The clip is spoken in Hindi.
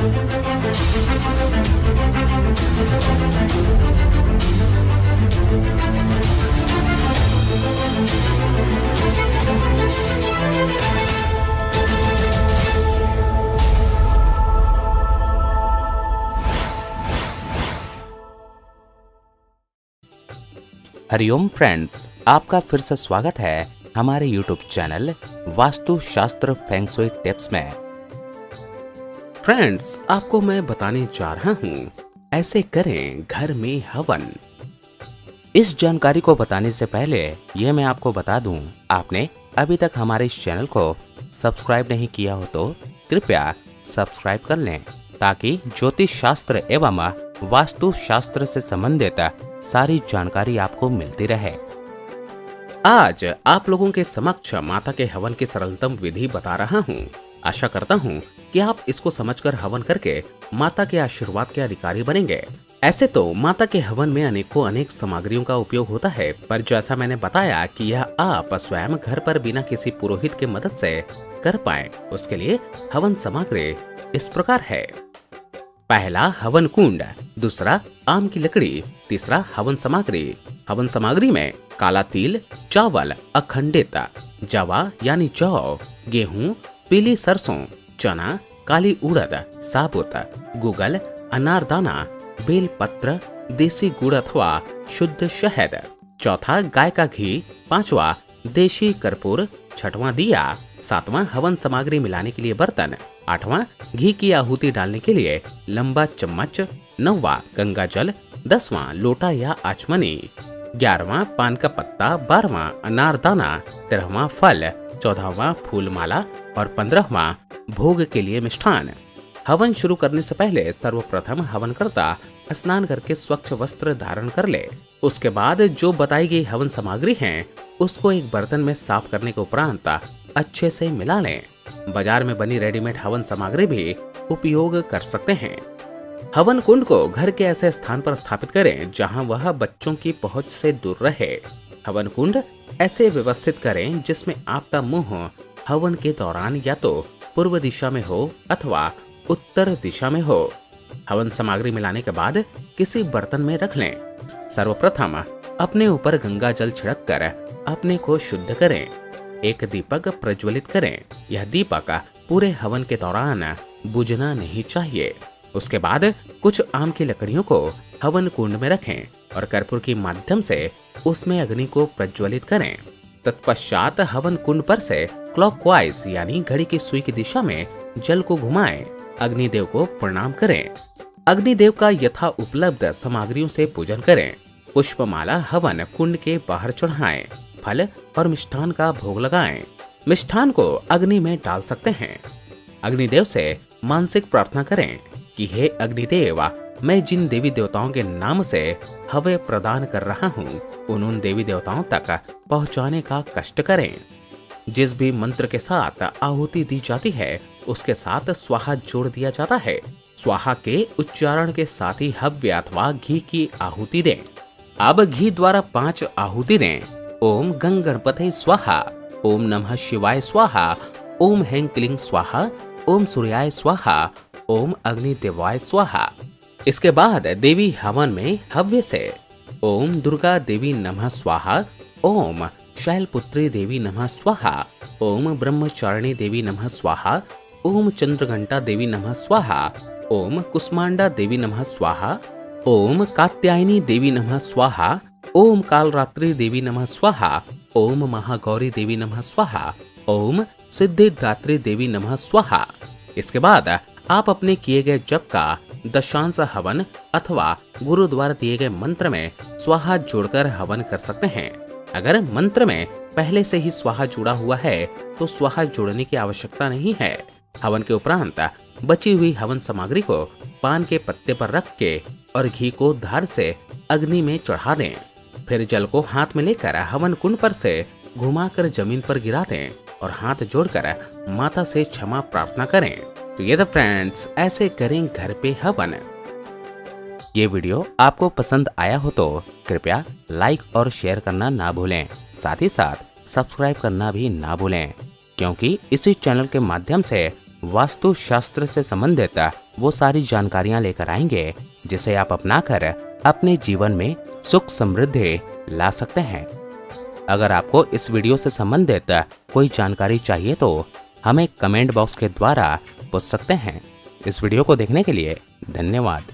हरिओम फ्रेंड्स, आपका फिर से स्वागत है हमारे YouTube चैनल वास्तु शास्त्र फेंग शुई टिप्स में। फ्रेंड्स, आपको मैं बताने जा रहा हूँ ऐसे करें घर में हवन। इस जानकारी को बताने से पहले ये मैं आपको बता दूं, आपने अभी तक हमारे इस चैनल को सब्सक्राइब नहीं किया हो तो कृपया सब्सक्राइब कर लें, ताकि ज्योतिष शास्त्र एवं वास्तु शास्त्र से संबंधित सारी जानकारी आपको मिलती रहे। आज आप लोगों के समक्ष माता के हवन की सरलतम विधि बता रहा हूँ। आशा करता हूँ कि आप इसको समझकर हवन करके माता के आशीर्वाद के अधिकारी बनेंगे। ऐसे तो माता के हवन में अनेक सामग्रियों का उपयोग होता है, पर जैसा मैंने बताया कि यह आप स्वयं घर पर बिना किसी पुरोहित के मदद से कर पाए, उसके लिए हवन सामग्री इस प्रकार है। पहला हवन कुंड, दूसरा आम की लकड़ी, तीसरा हवन सामग्री। हवन सामग्री में काला तिल, चावल अखंडित, जवा यानी जौ, गेहूं, पीली सरसों, चना, काली उड़द, साबुत, गुगल, अनारदाना, बेल पत्र, देसी गुड़ अथवा शुद्ध शहद। चौथा गाय का घी, पांचवा देशी कर्पूर, छठवां दिया, सातवां हवन सामग्री मिलाने के लिए बर्तन, आठवां घी की आहुति डालने के लिए लंबा चम्मच, नौवां गंगा जल, 10वां लोटा या आचमनी, 11वां पान का पत्ता, 12वां अनारदाना, 13वां फल, 14वां फूलमाला और 15वां भोग के लिए मिष्ठान। हवन शुरू करने से पहले सर्वप्रथम हवन करता स्नान करके स्वच्छ वस्त्र धारण कर ले। उसके बाद जो बताई गई हवन सामग्री है उसको एक बर्तन में साफ करने के उपरांत अच्छे से मिला लें। बाजार में बनी रेडीमेड हवन सामग्री भी उपयोग कर सकते हैं। हवन कुंड को घर के ऐसे स्थान पर स्थापित करें जहां वह बच्चों की पहुंच से दूर रहे। हवन कुंड ऐसे व्यवस्थित करें जिसमें आपका मुंह हवन के दौरान या तो पूर्व दिशा में हो अथवा उत्तर दिशा में हो। हवन सामग्री मिलाने के बाद किसी बर्तन में रख लें। सर्वप्रथम अपने ऊपर गंगा जल छिड़क कर अपने को शुद्ध करें। एक दीपक प्रज्वलित करें। यह दीपक पूरे हवन के दौरान बुझना नहीं चाहिए। उसके बाद कुछ आम की लकड़ियों को हवन कुंड में रखें और कर्पूर के माध्यम से उसमें अग्नि को प्रज्वलित करें। तत्पश्चात हवन कुंड पर से क्लॉकवाइज यानी घड़ी की सुई की दिशा में जल को घुमाएं। अग्निदेव को प्रणाम करें। अग्निदेव का यथा उपलब्ध सामग्रियों से पूजन करें। पुष्पमाला हवन कुंड के बाहर चढ़ाएं। फल और मिष्ठान का भोग लगाएं। मिष्ठान को अग्नि में डाल सकते हैं। अग्निदेव से मानसिक प्रार्थना करें कि हे अग्निदेव, मैं जिन देवी देवताओं के नाम से हव्य प्रदान कर रहा हूँ उन देवी देवताओं तक पहुँचाने का कष्ट करें। जिस भी मंत्र के साथ आहुति दी जाती है उसके साथ स्वाहा जोड़ दिया जाता है। स्वाहा के उच्चारण के साथ ही हव्य अथवा घी की आहुति दें। अब घी द्वारा 5 आहुति दें। ओम गंग गणपते स्वाहा, ओम नमः शिवाय स्वाहा, ओम हैं क्लीं स्वाहा, ओम सूर्याय स्वाहा, ओम अग्नि देवाय स्वाहा। इसके बाद देवी हवन में हव्य से ओम दुर्गा देवी नमः स्वाहा, ओम शैलपुत्री देवी नमः स्वाहा, ओम ब्रह्मचारिणी देवी नमः स्वाहा, ओम चंद्रघंटा देवी नमः स्वाहा, ओम कुष्मांडा देवी नमः स्वाहा, ओम कात्यायनी देवी नमः स्वाहा, ओम कालरात्रि देवी नमः स्वाहा, ओम महागौरी देवी नमः स्वाहा, ओम सिद्धिदात्री देवी नमः स्वाहा। इसके बाद आप अपने किए गए जप का दशांश हवन अथवा गुरु द्वारा दिए गए मंत्र में स्वाहा जोड़कर हवन कर सकते हैं। अगर मंत्र में पहले से ही स्वाहा जुड़ा हुआ है तो स्वाहा जोड़ने की आवश्यकता नहीं है। हवन के उपरांत बची हुई हवन सामग्री को पान के पत्ते पर रख के और घी को धार से अग्नि में चढ़ा दें। फिर जल को हाथ में लेकर हवन कुंड पर से घुमाकर जमीन पर गिरा दें और हाथ जोड़कर माता से क्षमा प्रार्थना करें। तो ये तो फ्रेंड्स, ऐसे करें घर पे हवन। ये वीडियो आपको पसंद आया हो तो कृपया लाइक और शेयर करना ना भूलें। साथ ही साथ सब्सक्राइब करना भी ना भूलें, क्योंकि इसी चैनल के माध्यम से वास्तु शास्त्र से संबंधित वो सारी जानकारियां लेकर आएंगे जिसे आप अपनाकर अपने जीवन में सुख समृद्धि ला सकते हैं। अगर आपको इस वीडियो से संबंधित कोई जानकारी चाहिए तो हमें कमेंट बॉक्स के द्वारा पूछ सकते हैं। इस वीडियो को देखने के लिए धन्यवाद।